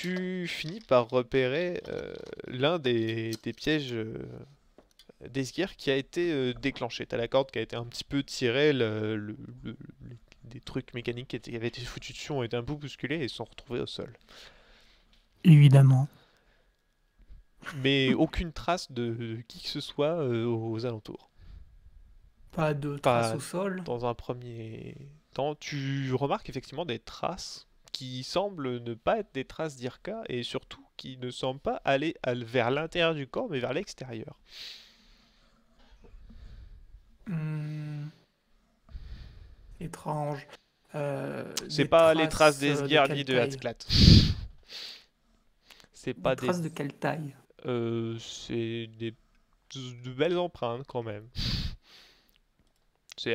tu finis par repérer l'un des pièges d'Esgir qui a été déclenché. T'as la corde qui a été un petit peu tirée, des trucs mécaniques qui avaient été foutus dessus ont été un peu bousculés et sont retrouvés au sol. Évidemment. Mais aucune trace de qui que ce soit aux alentours. Pas de traces Pas au sol. dans un premier temps. Tu remarques effectivement des traces qui semblent ne pas être des traces d'Irka et surtout qui ne semblent pas aller vers l'intérieur du corps mais vers l'extérieur. Hmm, étrange. C'est Des pas les traces traces de d'Esgir ni quelle de taille? Hatzclat. C'est Des pas des. traces de quelle taille? C'est de belles empreintes quand même.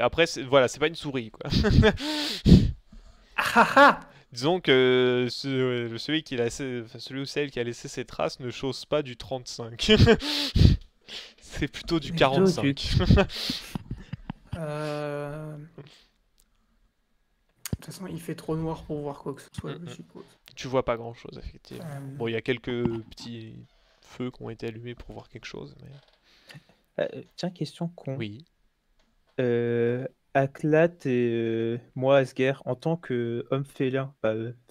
Après, voilà, c'est pas une souris quoi. Ah ah ah! Disons que celui enfin, celui ou celle qui a laissé ses traces ne chausse pas du 35. C'est plutôt du Mais plutôt du... 45. Euh, De toute façon, il fait trop noir pour voir quoi que ce Mm, soit, je mm. suppose. Tu vois pas grand chose, effectivement. Euh, Bon, il y a quelques petits feux qui ont été allumés pour voir quelque chose, mais. Tiens, question con. Oui. Aklat et moi, Asger, en tant qu'homme félin,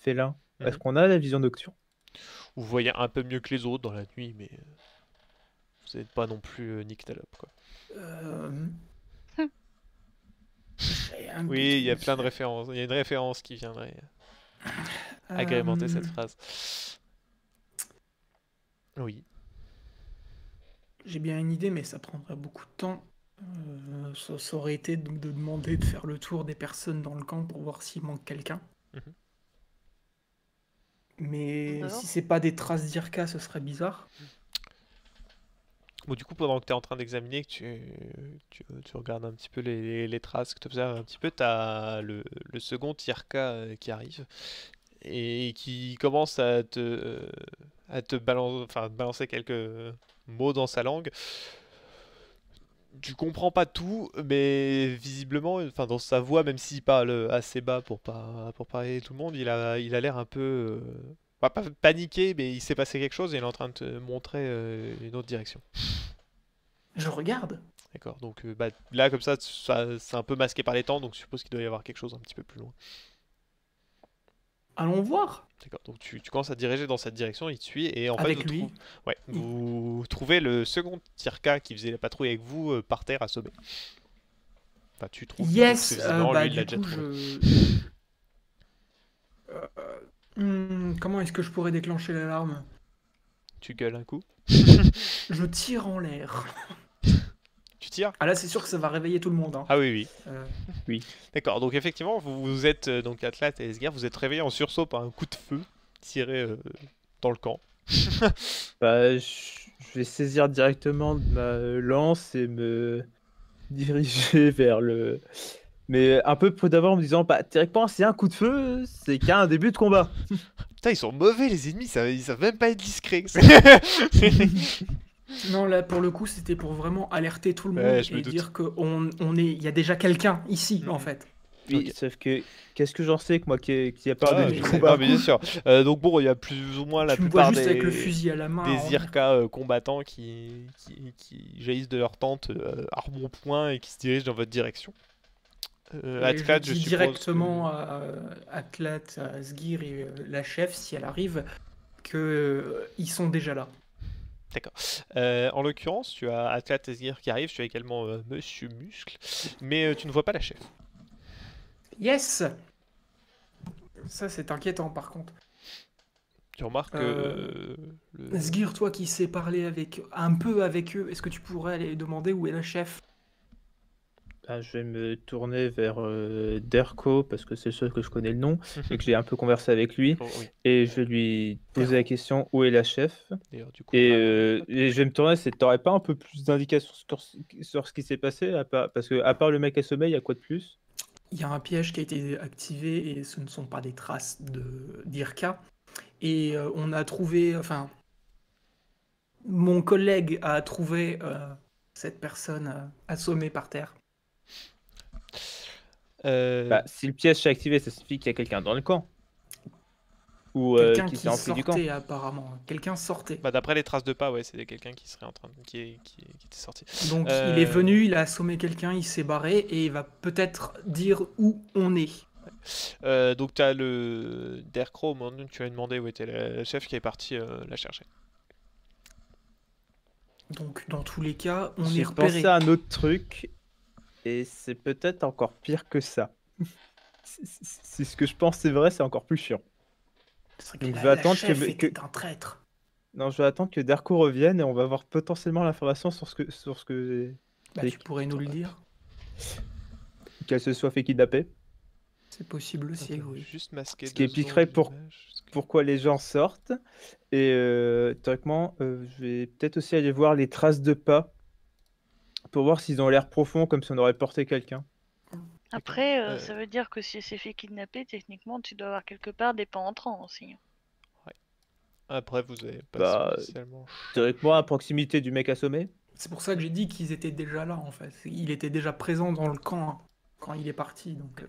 félin, est-ce Mhm. qu'on a la vision nocturne? Vous voyez un peu mieux que les autres dans la nuit, mais vous n'êtes pas non plus Nyctalope, quoi. euh, J'ai un Oui, doute, il y a plein de monsieur. références. Il y a une référence qui viendrait agrémenter Euh, cette phrase. Oui. J'ai bien une idée, mais ça prendrait beaucoup de temps. Ça aurait été de demander de faire le tour des personnes dans le camp pour voir s'il manque quelqu'un. Mhm. Mais si D'accord. c'est pas des traces d'Irka, ce serait bizarre. Bon, du coup, pendant que tu es en train d'examiner, que tu regardes un petit peu les traces, que tu observes un petit peu, tu as le second Tirka qui arrive et qui commence enfin, balancer quelques mots dans sa langue. Tu comprends pas tout, mais visiblement, enfin, dans sa voix, même s'il parle assez bas pour parler tout le monde, il a l'air un peu. Pas paniqué, mais il s'est passé quelque chose et il est en train de te montrer une autre direction. Je regarde. D'accord, donc bah, là comme ça, c'est un peu masqué par les temps, donc je suppose qu'il doit y avoir quelque chose un petit peu plus loin. Allons voir D'accord, donc tu commences à diriger dans cette direction, il te suit, et en fait avec lui. ouais, vous trouvez le second Tirka qui faisait la patrouille avec vous par terre assommé. Enfin, tu trouves, donc c'est Yes, visiblement lui, il l'a du déjà coup, trouvé. Euh, comment est-ce que je pourrais déclencher l'alarme? Tu gueules un coup, Je tire en l'air. tu tires. Ah là, c'est sûr que ça va réveiller tout le monde, hein. Ah oui, oui. Euh, Oui. D'accord, donc effectivement, vous êtes, donc Atlat et Esgar, vous êtes réveillés en sursaut par un coup de feu tiré dans le camp. Je vais saisir directement de ma lance et me diriger vers le. Mais un peu prudemment en me disant, bah, théoriquement, c'est un coup de feu, c'est qu'un début de combat. Putain, ils sont mauvais les ennemis, ils savent même pas être discrets. Non, là, pour le coup, c'était pour vraiment alerter tout le monde Ouais, je me et doute. dire il y a déjà quelqu'un ici, en Mhm. fait. Oui, Ok. sauf que qu'est-ce que j'en sais que moi qui a peur Ah, début je de sais. combat? Non, mais bien sûr. Donc bon, il y a plus ou moins la Tu me vois plupart juste avec le fusil à la main à en des dire. IRK combattants qui jaillissent de leur tente, armes au poing et qui se dirigent dans votre direction. Et je Atkat, je dis suppose directement à Atlat, à Sgir et la chef, si elle arrive, que ils sont déjà là. D'accord. En l'occurrence, tu as Atlat et Sgir qui arrivent, tu as également Monsieur Muscle, mais tu ne vois pas la chef. Yes! Ça, c'est inquiétant, par contre. Tu remarques que Euh, le... Sgir, toi qui sais parler un peu avec eux, est-ce que tu pourrais aller demander où est la chef? Ah, je vais me tourner vers Derko parce que c'est le seul que je connais le nom et que j'ai un peu conversé avec lui. Oh, oui. Et je vais lui poser la question où est la chef. D'ailleurs, du coup, Et, bah, et je vais me tourner, t'aurais pas un peu plus d'indications sur ce qui s'est passé parce que à part le mec assommé, il y a quoi de plus? Il y a un piège qui a été activé et ce ne sont pas des traces d'Irka. Et on a trouvé, enfin, mon collègue a trouvé cette personne assommée par terre. euh, Bah, si le piège s'est activé, ça signifie qu'il y a quelqu'un dans le camp. ou Quelqu'un qui qui s'est enfui du camp. sortait apparemment. Quelqu'un sortait. Bah, d'après les traces de pas, ouais, c'était quelqu'un qui serait en train qui était sorti. Donc il est venu, il a assommé quelqu'un, il s'est barré et il va peut-être dire où on est. Donc t'as le Dercro, au moment où tu as demandé où était la chef qui est parti la chercher. Donc dans tous les cas, on est J'ai pensé repéré. à un autre truc, et c'est peut-être encore pire que ça. Si ce que je pense c'est vrai, c'est encore plus chiant. C'est vrai que Donc, la, je vais la attendre chef que- était un traître. Non, je vais attendre que Derko revienne et on va avoir potentiellement l'information sur ce que Bah tu pourrais nous le dire. qu'elle se soit fait kidnapper. C'est possible aussi, Attends, oui. juste masquer Ce qui 2 expliquerait secondes l'image, parce que- Pourquoi les gens sortent. Et théoriquement, je vais peut-être aussi aller voir les traces de pas pour voir s'ils ont l'air profonds, comme si on aurait porté quelqu'un. Après, Euh, ça veut dire que si elle s'est fait kidnapper, techniquement, tu dois avoir quelque part des pas entrants aussi. Après, vous avez pas Bah, spécialement... Théoriquement, à proximité du mec assommé. C'est pour ça que j'ai dit qu'ils étaient déjà là en fait. Il était déjà présent dans le camp hein, quand il est parti. Donc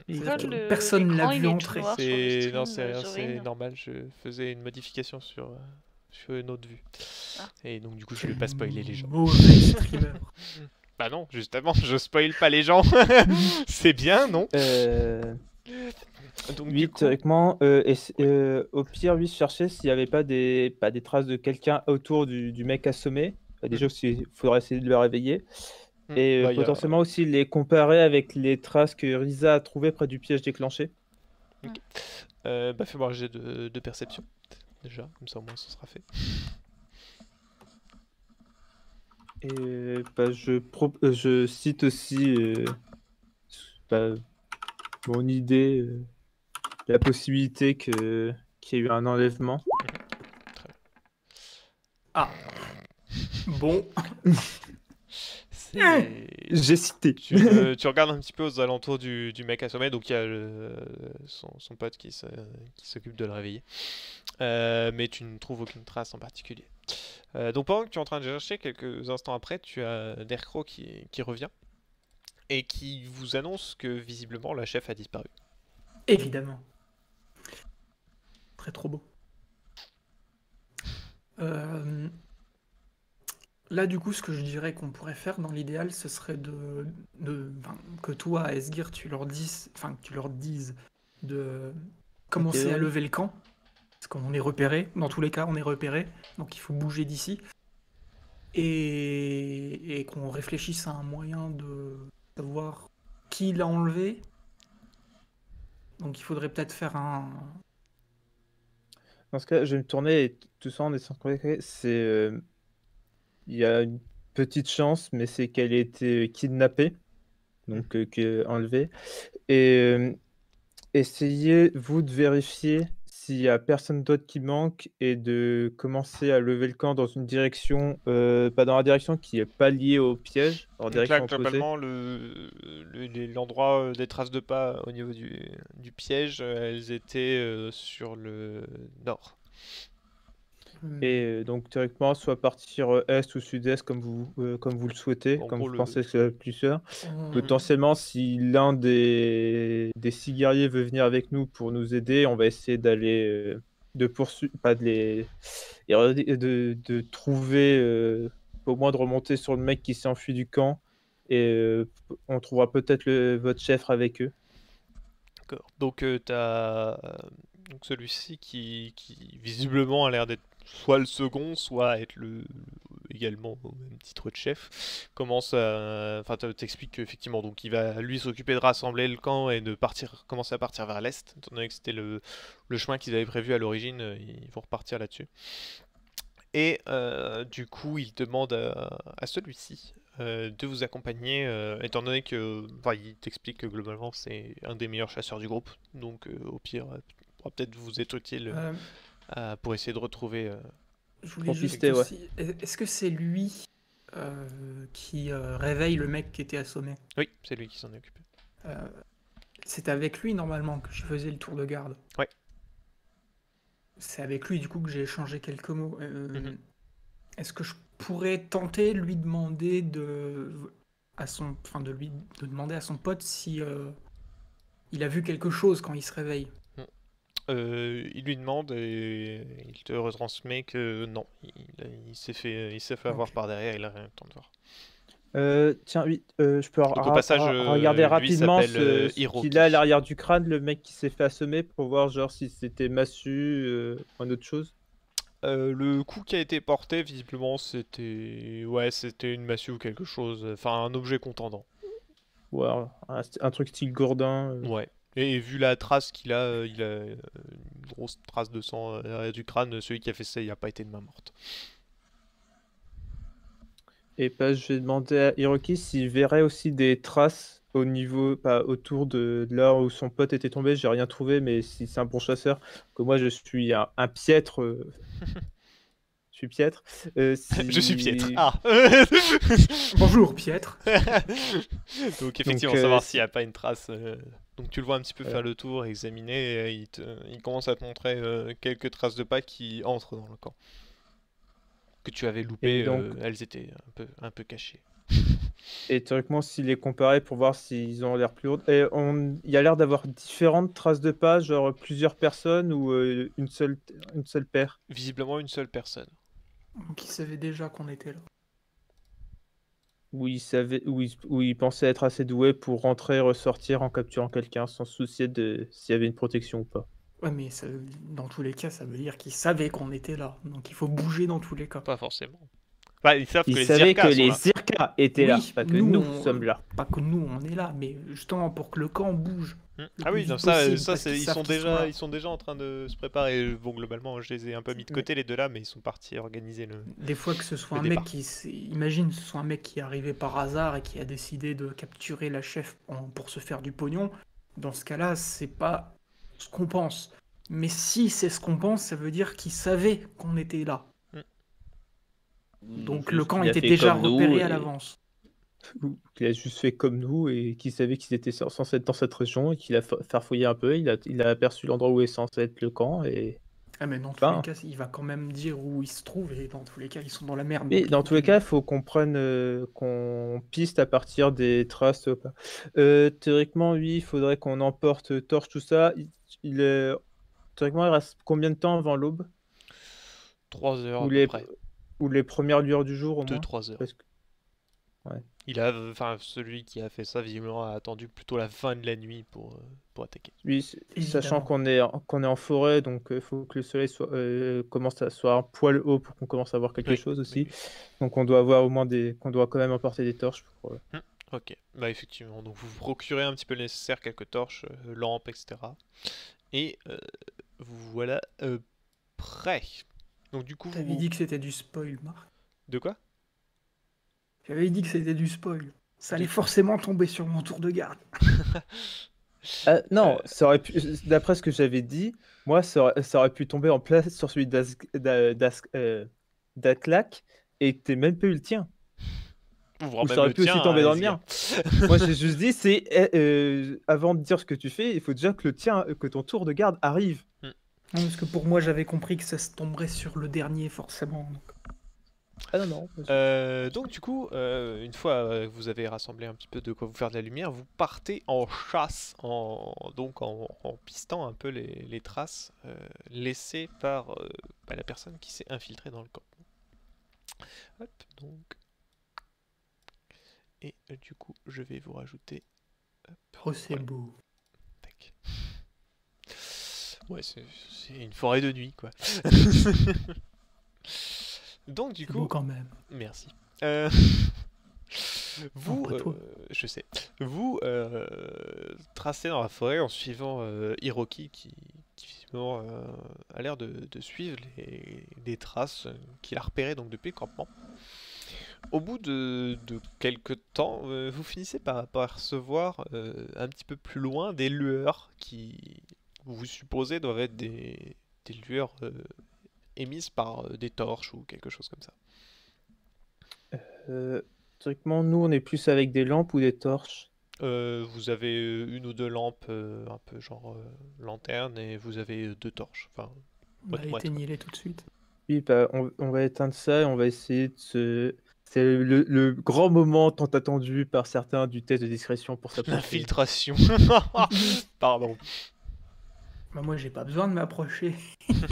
c'est-à-dire Pourquoi que personne ne l'a l'écran, vu il est tout entrer. noir sur le C'est... Non, stream, c'est rien, c'est Zorin normal, je faisais une modification sur une autre vue. Ah. Et donc du coup, je voulais pas spoiler les gens. Mauvais streamer. Bah non, justement, je spoil pas les gens. C'est bien, non? Donc Oui, du coup... théoriquement, au pire, lui, chercher s'il n'y avait pas des traces de quelqu'un autour du mec assommé. Déjà, il faudrait essayer de le réveiller. Et Bah, y a- potentiellement aussi les comparer avec les traces que Risa a trouvées près du piège déclenché. bah fais-moi un jet de perception. Déjà, comme ça au moins ce sera fait. Et bah, je cite aussi bah, mon idée, la possibilité qu'il y ait eu un enlèvement. Ah. Bon. J'ai cité. Tu regardes un petit peu aux alentours du mec assommé, donc il y a son pote qui s'occupe de le réveiller. Mais tu ne trouves aucune trace en particulier. Donc pendant que tu es en train de chercher, quelques instants après, tu as Dercro qui revient et qui vous annonce que visiblement la chef a disparu. Évidemment. Trop beau. Là, du coup, ce que je dirais qu'on pourrait faire dans l'idéal, ce serait que toi, Esgir, tu leur dises de commencer à Ok. lever le camp. Parce qu'on est repéré. Dans tous les cas, on est repéré. Donc, il faut bouger d'ici. Et qu'on réfléchisse à un moyen de savoir qui l'a enlevé. Donc, il faudrait peut-être faire un... Dans ce cas, je vais me tourner et tout ça en étant concret. Il y a une petite chance, mais c'est qu'elle ait été kidnappée, donc enlevée. Et essayez, vous, de vérifier s'il y a personne d'autre qui manque et de commencer à lever le camp dans une direction, pas dans la direction qui est pas liée au piège, en Donc là, direction opposée. globalement, l'endroit des traces de pas au niveau du piège, elles étaient sur le nord. Et donc, théoriquement, soit partir est ou sud-est comme vous le souhaitez, En comme gros, vous pensez que c'est le plus sûr. on- Potentiellement, si l'un des 6 guerriers veut venir avec nous pour nous aider, on va essayer d'aller de poursuivre, pas de les, et de trouver, au moins de remonter sur le mec qui s'est enfui du camp, et on trouvera peut-être votre chef avec eux. D'accord. Donc t'as donc celui-ci qui visiblement a l'air d'être soit le second, soit être également au même titre de chef, commence à... Enfin, t'expliques qu'effectivement, donc il va lui s'occuper de rassembler le camp et de commencer à partir vers l'est, étant donné que c'était le chemin qu'ils avaient prévu à l'origine, ils vont repartir là-dessus. Et du coup, il demande à celui-ci de vous accompagner, étant donné que, enfin, il t'explique que globalement c'est un des meilleurs chasseurs du groupe, donc au pire, il pourra peut-être vous être utile pour essayer de retrouver. Je voulais Pour juste pister, ouais. aussi... Est-ce que c'est lui qui réveille le mec qui était assommé? Oui, c'est lui qui s'en est occupé. C'est avec lui normalement que je faisais le tour de garde. Ouais. C'est avec lui du coup que j'ai échangé quelques mots. Mhm. Est-ce que je pourrais tenter de lui demander de demander à son pote si il a vu quelque chose quand il se réveille? Il lui demande et il te retransmet que non, il s'est fait avoir Ok. par derrière, il a rien eu le temps de voir. Tiens, oui, je peux Donc au passage, regarder lui rapidement s'appelle ce qu'il Hiroki. a à l'arrière du crâne, le mec qui s'est fait assommer, pour voir genre si c'était massue ou une autre chose. Le coup qui a été porté, visiblement, c'était une massue ou quelque chose, enfin un objet contendant. Ou alors, un truc style gourdin. Ouais. Et vu la trace qu'il a, il a une grosse trace de sang à l'arrière du crâne. Celui qui a fait ça, il n'a pas été de main morte. Et bah, je vais demander à Hiroki s'il verrait aussi des traces au niveau, pas autour de là où son pote était tombé. J'ai rien trouvé, mais si c'est un bon chasseur, que moi je suis un piètre, je suis piètre. Je suis piètre. Si... Ah. Bonjour, Pietre. Donc effectivement, Donc, savoir si- s'il n'y a pas une trace. Donc tu le vois un petit peu Voilà. faire le tour, examiner, et il commence à te montrer quelques traces de pas qui entrent dans le camp. Que tu avais loupé, Et donc, elles étaient un peu cachées. et théoriquement, s'il les comparait pour voir s'ils ont l'air plus lourds. Et il y a l'air d'avoir différentes traces de pas, genre plusieurs personnes ou une seule paire. Visiblement une seule personne. Donc, il savait déjà qu'on était là. Où il savait, où il pensait être assez doué pour rentrer et ressortir en capturant quelqu'un sans se soucier de s'il y avait une protection ou pas. Ouais, mais dans tous les cas, ça veut dire qu'il savait qu'on était là. Donc, il faut bouger dans tous les cas. Pas forcément. Bah, ils savent que Il les savait que Zirkas sont les là. Zirkas étaient là, Oui, pas que nous on- sommes là. Pas que nous, on est là, mais justement pour que le camp bouge. le Ah plus oui, vite non, ça, possible, ça parce qu'ils ils savent sont qu'ils sont là. ils sont déjà en train de se préparer. Bon, globalement, je les ai un peu mis de côté les deux là, mais ils sont partis organiser le. Des fois que ce soit Le un mec départ. imagine, ce soit un mec qui est arrivé par hasard et qui a décidé de capturer la chef pour se faire du pognon. Dans ce cas-là, c'est pas ce qu'on pense. Mais si c'est ce qu'on pense, ça veut dire qu'il savait qu'on était là. Donc le camp Il a était fait déjà comme nous repéré à et- l'avance. ou qu'il a juste fait comme nous et qu'il savait qu'ils étaient censés être dans cette région et qu'il a farfouillé un peu. Il a aperçu l'endroit où est censé être le camp et. Ah, mais dans tous Enfin, les cas, il va quand même dire où il se trouve et dans tous les cas, ils sont dans la merde. mais donc il dans faut tous les qu'ils- cas, il faut qu'on prenne, qu'on piste à partir des traces. Théoriquement, oui, il faudrait qu'on emporte torche, tout ça. Théoriquement, il reste combien de temps avant l'aube? 3 heures Ou à peu les, près. ou les premières lueurs du jour au moins? 2-3 heures. Parce que- ouais. Enfin, celui qui a fait ça, visiblement, a attendu plutôt la fin de la nuit pour attaquer. Oui, sachant Évidemment. qu'on est en forêt, donc il faut que le soleil commence à soit un poil haut pour qu'on commence à voir quelque Oui, chose oui, aussi. oui. Donc on doit avoir au moins qu'on doit quand même emporter des torches pour. Ok, bah effectivement, donc vous vous procurez un petit peu le nécessaire, quelques torches, lampes, etc. Et vous voilà prêt. Donc du coup, T'avais dit que c'était du spoil, Marc. De quoi? J'avais dit que c'était du spoil. Ça allait De- forcément tomber sur mon tour de garde. Ah, non, ça aurait pu, d'après ce que j'avais dit, moi ça aurait pu tomber en place sur celui d'Aklak et t'es même pas eu le tien. Ouvre Ou même ça aurait le pu aussi tien, tomber dans le allez-y, mien. hein. Moi j'ai juste dit, avant de dire ce que tu fais, il faut déjà que que ton tour de garde arrive. Non, parce que pour moi, j'avais compris que ça se tomberait sur le dernier, forcément. Donc, Ah non, non. Donc du coup, une fois que vous avez rassemblé un petit peu de quoi vous faire de la lumière, vous partez en chasse, en pistant un peu les traces laissées par la personne qui s'est infiltrée dans le camp. Hop, donc. Et du coup, je vais vous rajouter. Hop, oh, c'est voilà, beau. tac. Ouais, c'est une forêt de nuit, quoi. Donc du C'est coup, beau quand même. merci. Non, Vous, pas toi. je sais, vous tracez dans la forêt en suivant Hiroki qui visiblement a l'air de suivre les traces qu'il a repérées donc depuis le campement. Au bout de quelques temps, vous finissez par apercevoir un petit peu plus loin des lueurs qui, vous supposez, doivent être des lueurs émises par des torches ou quelque chose comme ça. Théoriquement, nous on est plus avec des lampes ou des torches. Vous avez une ou deux lampes, un peu genre lanterne, et vous avez deux torches. Enfin, Bah, moite-moite, quoi. éteignez-les tout de suite. Oui, bah, on va éteindre ça et on va essayer de se. C'est le grand moment tant attendu par certains du test de discrétion pour s'approcher. L'infiltration. Pardon. Bah, moi, j'ai pas besoin de m'approcher. Après,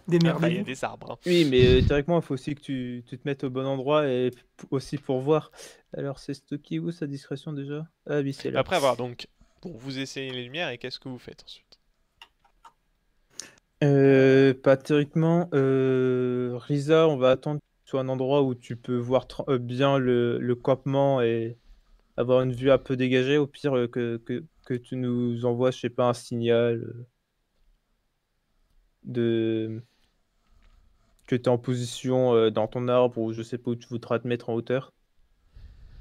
il y a Démerdez-vous. des arbres. Hein. Oui, mais théoriquement, il faut aussi que tu te mettes au bon endroit et aussi pour voir. Alors, c'est stocké où sa discrétion déjà? Ah oui, c'est là. Après avoir donc, bon, vous essayez les lumières et qu'est-ce que vous faites ensuite? Pas théoriquement, Risa, on va attendre que tu sois un endroit où tu peux voir bien le campement et avoir une vue un peu dégagée. Au pire, que tu nous envoies, je sais pas, un signal de que tu es en position dans ton arbre ou je sais pas où tu voudras te mettre en hauteur.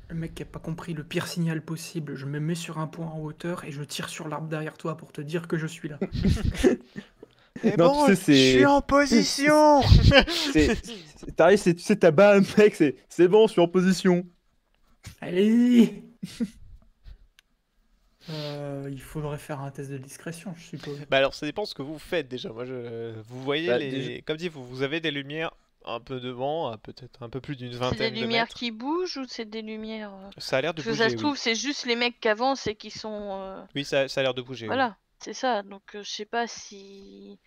Le mec qui a pas compris le pire signal possible. Je me mets sur un point en hauteur et je tire sur l'arbre derrière toi pour te dire que je suis là. Eh Non, bon, tu sais, je suis c'est. en position. T'arrives, tu sais, ta bas un mec, c'est bon, je suis en position. Allez-y. Il faudrait faire un test de discrétion, je suppose. Bah alors, ça dépend ce que vous faites déjà. Moi, vous voyez Bah, les, déjà- comme dit, vous avez des lumières un peu devant, à peut-être un peu plus d'une C'est des vingtaine de lumières mètres. qui bougent ou c'est des lumières Ça a l'air de Parce que ça bouger, se oui. trouve, c'est juste les mecs qui avancent et qui sont. Oui, ça a l'air de bouger. Oui. Voilà, c'est ça. Donc je sais pas si.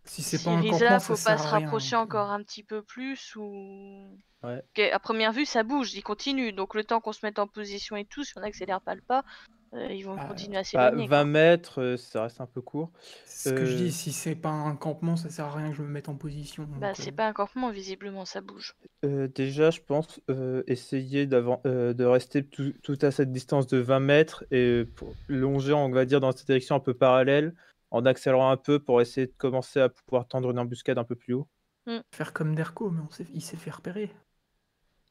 Si c'est Si pas un Risa, campement, ça faut pas sert se à rien. rapprocher encore un petit peu plus ou. Ouais. Ok, à première vue, ça bouge, il continue. Donc le temps qu'on se mette en position et tout, si on n'accélère pas le pas, ils vont Ah, continuer à Bah, s'éloigner. 20 quoi. mètres, ça reste un peu court. C'est ce que je dis, Euh, si c'est pas un campement, ça sert à rien que je me mette en position. Bah, donc, c'est pas un campement, visiblement, ça bouge. Déjà, je pense essayer de rester tout à cette distance de 20 mètres et pour longer, on va dire, dans cette direction un peu parallèle, en accélérant un peu pour essayer de commencer à pouvoir tendre une embuscade un peu plus haut. faire comme Derko, mais il s'est fait repérer.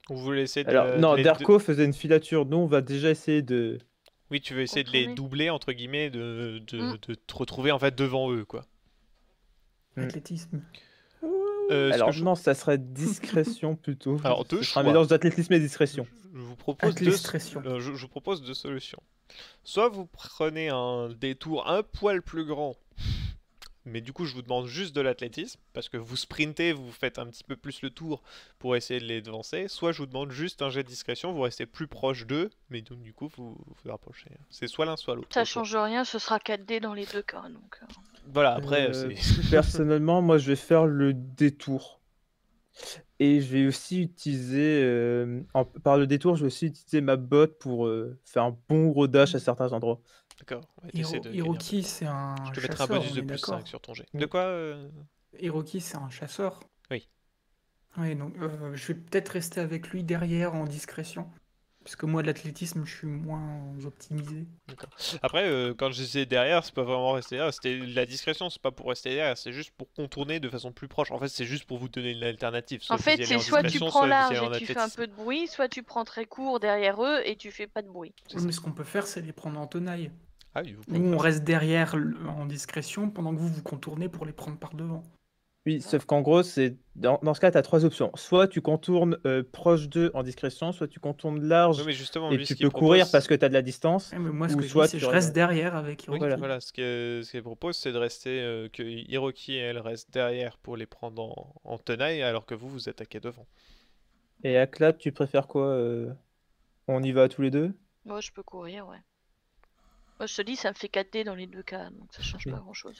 Vous voulez essayer Alors, non, les Derko faisait une filature. Nous, on va déjà essayer de. Oui, tu veux essayer de les Contourner. doubler, entre guillemets, Mm. de te retrouver en fait devant eux, quoi. Athlétisme. Ce que Alors, je- non, ça serait discrétion plutôt. Alors, deux Ce sera un choix. mélange d'athlétisme et discrétion. Je vous propose Athlétisme. je vous propose deux solutions. Soit vous prenez un détour un poil plus grand, mais du coup je vous demande juste de l'athlétisme, parce que vous sprintez, vous faites un petit peu plus le tour pour essayer de les devancer. Soit je vous demande juste un jet de discrétion, vous restez plus proche d'eux, mais donc du coup vous vous rapprochez. C'est soit l'un soit l'autre. Ça au choix. change rien, ce sera 4D dans les deux cas. Donc, Voilà, après Euh, c'est... Personnellement, moi, je vais faire le détour. Et je vais aussi utiliser, par le détour, je vais aussi utiliser ma botte pour faire un bon gros dash à certains endroits. D'accord, on va essayer de gagner un peu. Hiroki, c'est un Je te mettrai un chasseur, bonus on de est plus d'accord. 5 sur ton jet. Oui. De quoi Hiroki, c'est un chasseur. Oui. Oui, donc je vais peut-être rester avec lui derrière en discrétion. Parce que moi, de l'athlétisme, je suis moins optimisé. Après, quand je disais derrière, c'est pas vraiment rester derrière, c'était la discrétion, c'est pas pour rester derrière, c'est juste pour contourner de façon plus proche. En fait, c'est juste pour vous donner une alternative. En Soit vous fait, y allez c'est en soit tu discrétion, prends soit vous y large allez en et tu fais un athlétisme. peu de bruit, soit tu prends très court derrière eux et tu fais pas de bruit. C'est Oui, ça. mais ce qu'on peut faire, c'est les prendre en tenaille. Ah oui, vous pouvez Nous, on faire ça. reste derrière en discrétion pendant que vous contournez pour les prendre par devant. Oui, sauf qu'en gros, dans ce cas, tu as trois options. Soit tu contournes proche d'eux en discrétion, soit tu contournes large Oui, mais justement, et lui, ce tu qu'il peux courir propose... parce que tu as de la distance. Ouais, mais moi, ce Ou que je soit dis, c'est que tu je reste restes- derrière avec Oui, Hiroki. voilà, ce qu'il propose, c'est de rester, que Hiroki et elle restent derrière pour les prendre en tenaille, alors que vous, vous attaquez devant. Et à Clap, tu préfères quoi On y va tous les deux? Moi, je peux courir, ouais. Moi, je te dis, ça me fait 4D dans les deux cas, donc ça change Ok. pas grand-chose.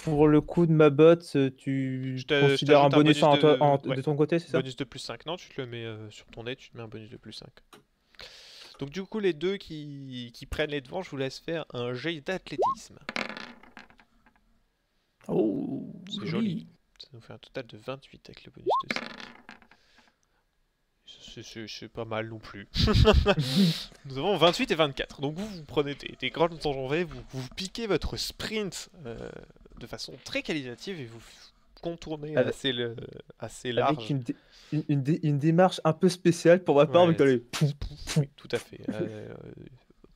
Pour le coup de ma botte, tu Je considères un t'ajoute un bonus bonus de... de ouais. ton côté, c'est ça? Bonus de plus 5. Non, tu te le mets sur ton nez, tu te mets un bonus de plus 5. Donc du coup, les deux qui prennent les devants, je vous laisse faire un jet d'athlétisme. Oh, C'est joli. Ça nous fait un total de 28 avec le bonus de 5. C'est pas mal non plus. Nous avons 28 et 24. Donc vous prenez des grandes enjambées, vous piquez votre sprint de façon très qualitative et vous contournez Avec- assez large. Avec une démarche un peu spéciale pour ma part, Ouais, avec d'aller. Oui, tout à fait.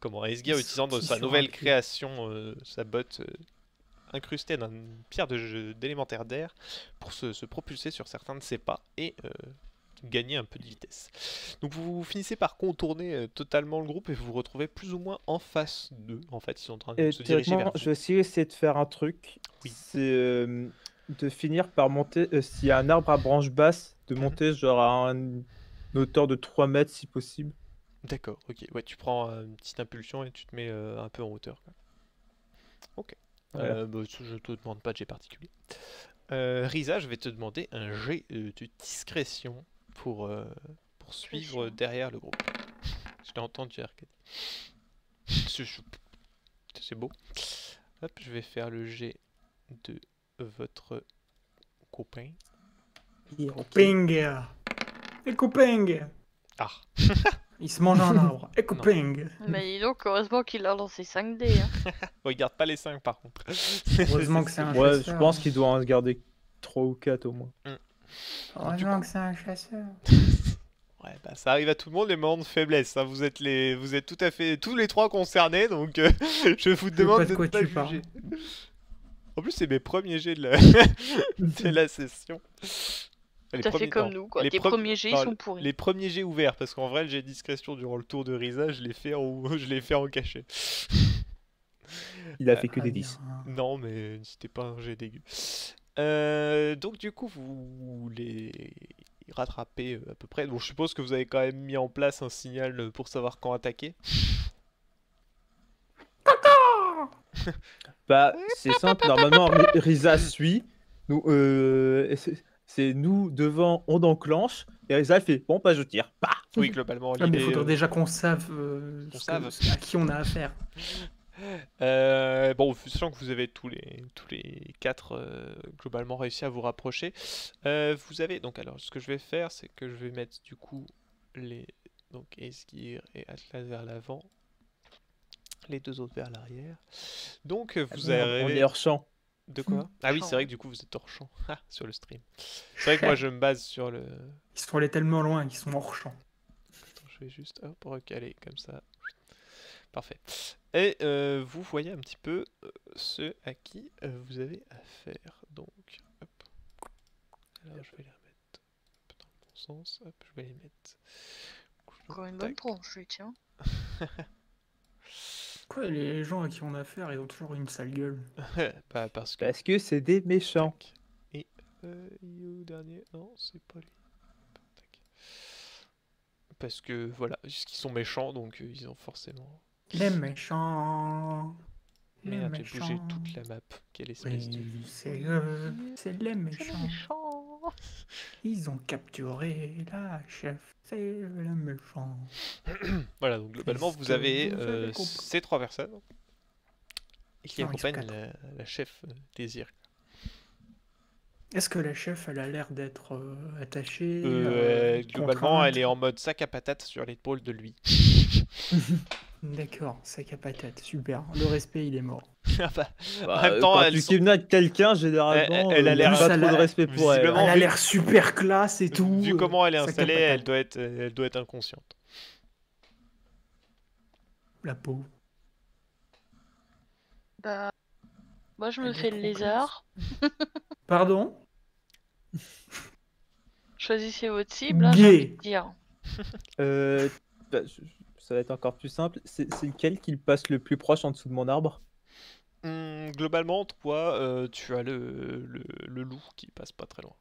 Comment Aesgear utilisant dans sa Sorti sur nouvelle un pied. création sa botte incrustée d'une pierre d'élémentaire d'air pour se propulser sur certains de ses pas et gagner un peu de vitesse. Donc vous finissez par contourner totalement le groupe et vous vous retrouvez plus ou moins en face d'eux. En fait, ils sont en train de se diriger vers Théoriquement, vous. je vais aussi essayer de faire un truc. Oui. C'est de finir par monter, s'il y a un arbre à branches basses, de Mhm. monter genre à une hauteur de 3 mètres si possible. D'accord, ok. Ouais, tu prends une petite impulsion et tu te mets un peu en hauteur, quoi. Voilà. Bah, je te demande pas de jet particulier. Risa, je vais te demander un jet de discrétion pour suivre Discrétion. derrière le groupe. Je l'ai entendu, Arcade. C'est beau. Hop, je vais faire le jet de votre copain. Ping. Et couping. Ah, Il se mange un arbre. Et couping. Mais dis donc, heureusement qu'il a lancé 5D. Hein. regarde pas les 5 par contre. Heureusement que c'est un Ouais, je chasseur. pense qu'il doit en garder 3 ou 4 au moins. Heureusement que c'est un chasseur. Ouais, bah ça arrive à tout le monde les moments de faiblesse. Hein. Vous êtes tout à fait tous les trois concernés, donc je vous demande pas de de quoi ne pas tu juger. parles. En plus, c'est mes premiers jets de de la session. Les Tout à fait premiers- comme non, nous, quoi. les Tes pre- premiers jets, ils non, sont pourris. Les premiers jets ouverts, parce qu'en vrai, le jet de discrétion durant le tour de Risa, je l'ai fait en cachet. Il a fait que Très des 10. bien. Non, mais c'était pas un jet dégueu. Donc du coup, vous les rattrapez à peu près. Bon, je suppose que vous avez quand même mis en place un signal pour savoir quand attaquer. Bah, c'est simple, normalement Risa suit. Nous, c'est nous devant, on enclenche. Et Risa fait bon, bah je tire. Bah Oui, globalement, Ah, mais il l'idée, faudrait déjà qu'on save, qu'on save. à qui on a affaire. bon, sachant que vous avez tous les 4 globalement réussi à vous rapprocher, vous avez donc alors ce que je vais faire, c'est que je vais mettre du coup donc Esgir et Atlas vers l'avant, les deux autres vers l'arrière. Donc vous on avez est hors champ. de quoi? Ah oui, Champ. c'est vrai que du coup vous êtes hors champ sur le stream. C'est vrai que moi je me base sur le. Ils sont allés tellement loin, ils sont hors champ. Attends, je vais juste hop recaler comme ça. Parfait. Et vous voyez un petit peu ceux à qui vous avez affaire. Donc, hop. Alors, je vais les remettre dans le bon sens. Hop, je vais les mettre. Encore une bonne Tac. tronche, lui, tiens. Quoi, les gens à qui on a affaire, ils ont toujours une sale gueule. Bah, parce que. Parce que c'est des méchants. Tac. Et il est où le dernier? Non, c'est pas lui. Tac. Parce que voilà, qu'ils sont méchants, donc ils ont forcément. Les méchants. Les Merde, j'ai bougé méchants. toute la map. Quelle espèce de. Oui, c'est les C'est méchants. méchant. Ils ont capturé la chef, c'est les méchants. Voilà, donc globalement, Est-ce vous que avez vous avez compris? ces 3 personnes et qui Non, ils sont accompagnent quatre. la chef Désir. Est-ce que la chef, elle a l'air d'être attachée Globalement, elle est contrainte en mode sac à patates sur l'épaule de lui. D'accord, sac à patate, super. Le respect, il est mort. Ah bah, Bah, en même temps, quand elles tu sont- kidnappes quelqu'un, généralement, Elle a il y a l'air- pas Elle trop de a- respect pour elle. visiblement- Elle a l'air super classe et tout. vu comment elle est sac à installée, patate. elle doit être inconsciente. La pauvre. Bah, moi, je me Elle est fais le trop lézard. Pardon? Choisissez votre cible, hein, j'ai Gay. envie de dire. Bah, ça va être encore plus simple. C'est lequel qui passe le plus proche en dessous de mon arbre? Globalement, toi, tu as le loup qui passe pas très loin.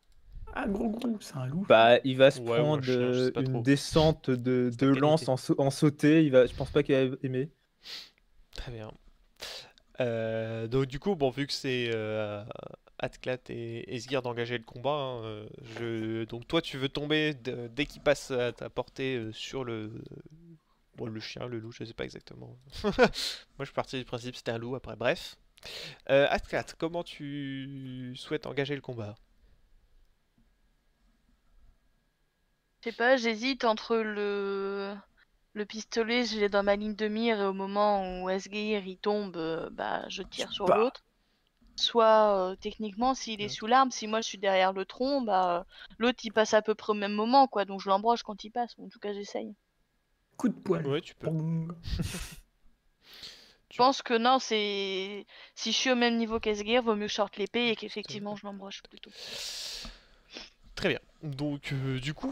Ah, gros, c'est un loup. Bah, il va se Ouais, ou un prendre chien, je sais pas une trop. descente de qualité. lance en sauté. Je pense pas qu'il va aimer. Très bien. Donc du coup, bon, vu que c'est Atclat et Esgir d'engager le combat, hein, donc toi tu veux tomber dès qu'il passe à ta portée sur bon, le chien, le loup, je sais pas exactement. Moi je suis parti du principe que c'était un loup après, bref. Atclat, comment tu souhaites engager le combat? Je sais pas, j'hésite entre le pistolet, je l'ai dans ma ligne de mire et au moment où Esgir il tombe, bah je tire sur Bah. l'autre. Soit techniquement, s'il est Ouais. sous l'arbre, si moi je suis derrière le tronc, bah l'autre il passe à peu près au même moment, quoi. Donc je l'embroche quand il passe. En tout cas, j'essaye. Coup de poil. Ouais, tu peux. Pong. Je pense que non, c'est si je suis au même niveau qu'Esgir, vaut mieux que je sorte l'épée et qu'effectivement je l'embroche plutôt. Très bien. Donc du coup,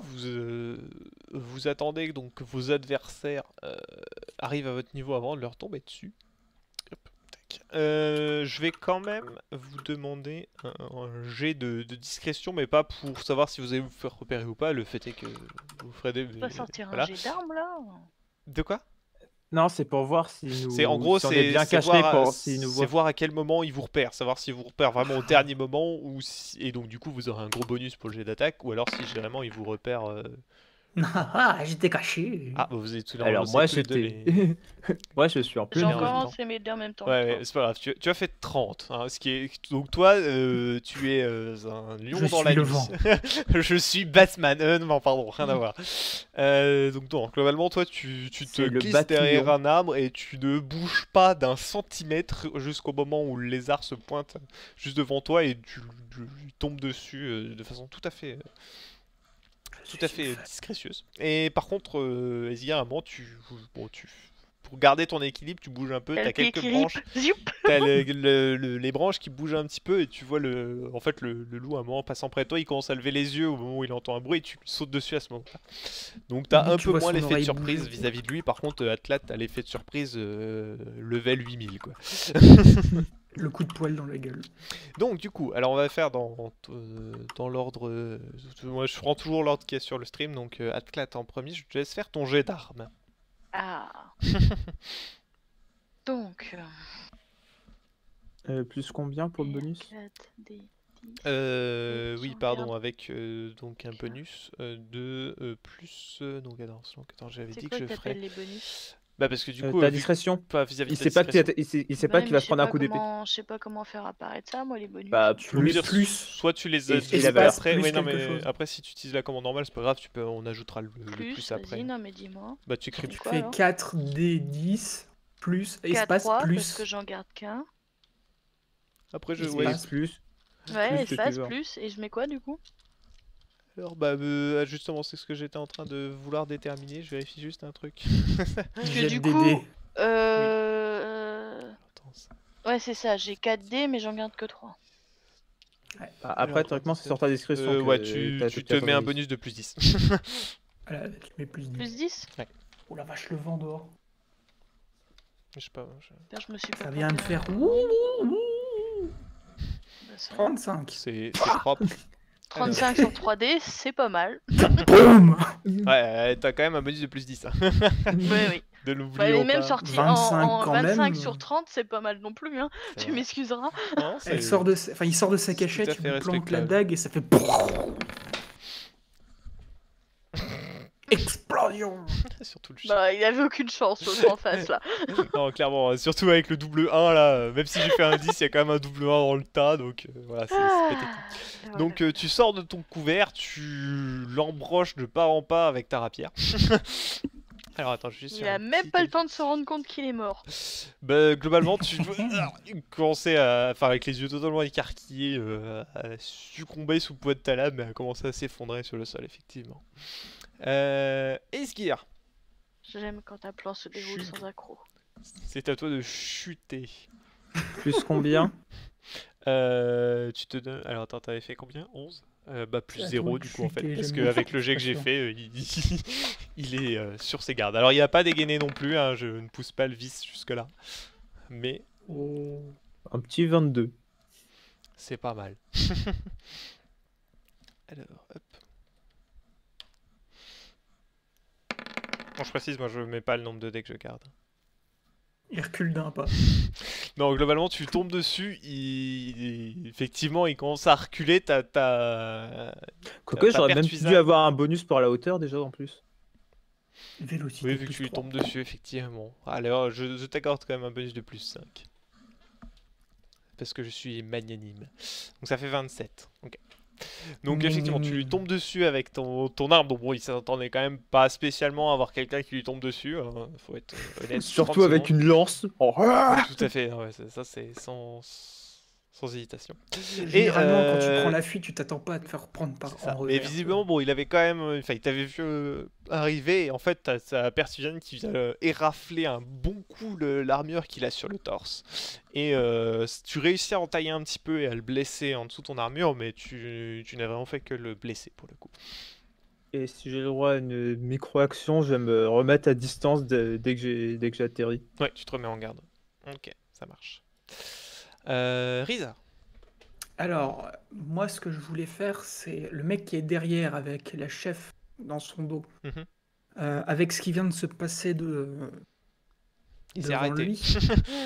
vous attendez donc que vos adversaires arrivent à votre niveau avant de leur tomber dessus. Hop, tac. Je vais quand même vous demander un jet de discrétion, mais pas pour savoir si vous allez vous faire repérer ou pas. Le fait est que vous ferez des. On va sortir voilà. un jet d'armes là. De quoi? Non, c'est pour voir si C'est en gros, si on est bien c'est caché voir, pour s'ils nous c'est voient. voir à quel moment il vous repère, savoir s'il vous repère vraiment au dernier moment et donc du coup vous aurez un gros bonus pour le jet d'attaque ou alors si vraiment il vous repère. Ah, j'étais caché. Ah, bah, vous êtes tous là, Alors c'est moi, tous les deux j'étais. les. Moi, je suis en J'ai pleine en même vue. temps. commencé mes deux en même temps Ouais, que ouais, toi. c'est pas grave, tu as fait 30, hein, ce qui est... Donc toi, tu es un lion Je dans suis la le nuit. vent. Je suis Batman, non pardon, rien à voir. Donc non, globalement toi tu te C'est le glisses Bat-Lion. derrière un arbre et tu ne bouges pas d'un centimètre jusqu'au moment où le lézard se pointe juste devant toi et tu lui tombes dessus de façon tout à fait discrétieuse. Et par contre, Ezgia, à un moment, pour garder ton équilibre, tu bouges un peu, t'as quelques branches, Zoup. t'as les branches qui bougent un petit peu et tu vois en fait, le loup, à un moment, passant près de toi, il commence à lever les yeux au moment où il entend un bruit et tu sautes dessus à ce moment-là. Donc t'as Dès un que tu peu vois moins son l'effet de oreille surprise bouger. vis-à-vis de lui. Par contre, Atlat, t'as l'effet de surprise level 8000, quoi. Le coup de poil dans la gueule. Donc du coup, alors on va faire dans l'ordre. Moi je prends toujours l'ordre qui est sur le stream, donc Atclat en premier, je te laisse faire ton jet d'armes. Ah. Donc. Plus combien pour le bonus? 4D. Oui, j'en pardon, garde avec donc un bonus de plus. Donc attends, j'avais C'est dit quoi que que je ferais. t'appelles les bonus? Bah parce que du coup, Ta vu que discrétion. pas vis-à-vis Il de ta sait pas que discrétion. il sait pas Ouais, qu'il mais va se prendre un coup d'épée. je sais pas comment faire apparaître ça, moi, les bonus. Bah, Tu peux me dire plus soit tu les et as si déjà la espace après, plus ouais, non quelque mais chose. après si tu utilises la commande normale, c'est pas grave, on ajoutera le plus après. Vas-y, non, mais dis-moi. Bah tu écris C'est Tu quoi, fais alors 4D10 plus espace 4-3, plus parce que j'en garde qu'un. après Et ouais. espace. Plus. Ouais, Plus que tu espace, veux. plus. Et je mets quoi, du coup? Alors bah justement c'est ce que j'étais en train de vouloir déterminer, je vérifie juste un truc. Parce que Jet du de coup. dés. Attends, ça- Ouais, c'est ça, j'ai 4D, mais j'en garde que 3. Bah, Alors, après, attends, théoriquement, c'est sur ta discrétion que ouais, tu t'as te mets un 90. bonus de plus 10. Voilà, tu mets plus 10. Plus 10? Oh la vache, le vent dehors. Je sais pas. Putain, je me suis pas Ça vient de planté, faire hein. ouh, ouh, ouh. Oh. Bah, ça va. 35. C'est propre. 35 sur 3D, c'est pas mal. Boum. Ouais, t'as quand même un bonus de plus 10. Hein. Oui, oui. Ne Bah, l'oublions elle est même pas. sortie 25 en quand 25 même. sur 30, c'est pas mal non plus, hein. C'est Tu vrai. m'excuseras. Non, Elle c'est sort de, enfin, il sort de sa c'est tout à cachette, tu fait lui plantes la respectable. dague et ça fait. Explosion. Surtout le chien. Bah, il avait aucune chance, l'autre en face, là. Non, clairement, surtout avec le double 1 là, même si j'ai fait un 10, il y a quand même un double 1 dans le tas, donc voilà, c'est pathétique. Voilà. Donc tu sors de ton couvert, tu l'embroches de part en part avec ta rapière. Alors attends, je vais juste Il faire a un même petit pas le temps de se rendre compte qu'il est mort. Bah, globalement, tu commençais à, enfin, avec les yeux totalement écarquillés, à succomber sous le poids de ta lame et à commencer à s'effondrer sur le sol, effectivement. Esgir, J'aime quand un plan se déroule Chut. sans accroc. c'est à toi de chuter. Plus combien? Tu te donnes. Alors attends, t'avais fait combien? 11? Bah plus À 0 toi de du coup en fait, chuter, parce j'aime bien qu'avec cette le jet que j'ai expression. fait, il est sur ses gardes. Alors il n'y a pas dégainé non plus, hein, je ne pousse pas le vice jusque là, mais Oh. Un petit 22. c'est pas mal. Alors, hop. Bon, je précise, moi je mets pas le nombre de dés que je garde. Il recule d'un pas. Non, globalement, tu tombes dessus, effectivement, il commence à reculer, Quoique, T'as j'aurais même pertuisé dû un- avoir un bonus pour la hauteur déjà en plus. Vélocité. Oui, vu que plus tu lui 3. tombes dessus, effectivement. Alors, je t'accorde quand même un bonus de plus 5. Parce que je suis magnanime. Donc ça fait 27. Ok. Donc effectivement, tu lui tombes dessus avec ton arme. Donc bon, il s'attendait quand même pas spécialement à avoir quelqu'un qui lui tombe dessus. Hein. Faut être honnête. Surtout 30 avec secondes. une lance. Oh, Ouais, tout à fait. Ouais, ça c'est sans hésitation. Généralement, quand tu euh, prends la fuite, tu t'attends pas à te faire prendre par C'est ça. en Mais revers. visiblement, bon, il avait quand même. Enfin, il t'avait vu arriver et en fait, t'as sa persuasion qui vient érafler un bon coup l'armure qu'il a sur le torse. Et tu réussis à entailler un petit peu et à le blesser en dessous de ton armure, mais tu n'as vraiment fait que le blesser pour le coup. Et si j'ai le droit à une micro-action, je vais me remettre à distance dès que j'ai atterri. Ouais, tu te remets en garde. Ok, ça marche. Risa. Alors, moi, ce que je voulais faire, c'est le mec qui est derrière avec la chef dans son dos. Mhm. Avec ce qui vient de se passer Il s'est devant arrêté. lui.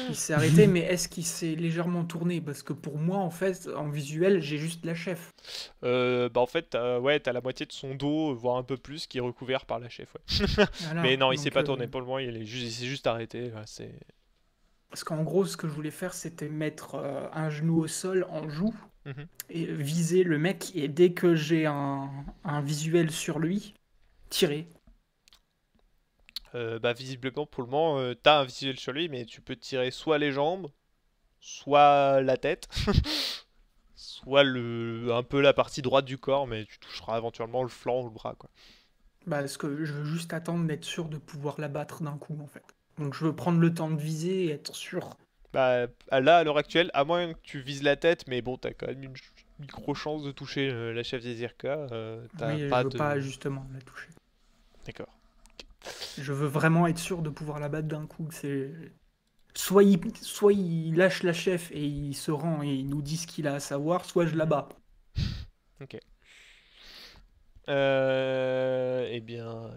Il s'est arrêté, mais est-ce qu'il s'est légèrement tourné? Parce que pour moi, en fait, en visuel, j'ai juste la chef. Bah en fait, t'as la moitié de son dos, voire un peu plus, qui est recouvert par la chef, ouais. Voilà. Mais non, il s'est Donc, pas tourné pour le moment, il s'est juste arrêté. Ouais, parce qu'en gros, ce que je voulais faire, c'était mettre un genou au sol en joue Mhm. et viser le mec. Et dès que j'ai un visuel sur lui, tirer. Bah visiblement, pour le moment, t'as un visuel sur lui, mais tu peux tirer soit les jambes, soit la tête, soit un peu la partie droite du corps, mais tu toucheras éventuellement le flanc ou le bras, quoi. Bah, parce que je veux juste attendre d'être sûr de pouvoir l'abattre d'un coup, en fait. Donc je veux prendre le temps de viser et être sûr. Bah là, à l'heure actuelle, à moins que tu vises la tête, mais bon, t'as quand même une micro chance de toucher la chef des Irka. T'as Oui, je pas veux de... pas justement la toucher. D'accord. Je veux vraiment être sûr de pouvoir l'abattre d'un coup. C'est soit il lâche la chef et il se rend et il nous dit ce qu'il a à savoir, soit je l'abats. Ok. Eh bien...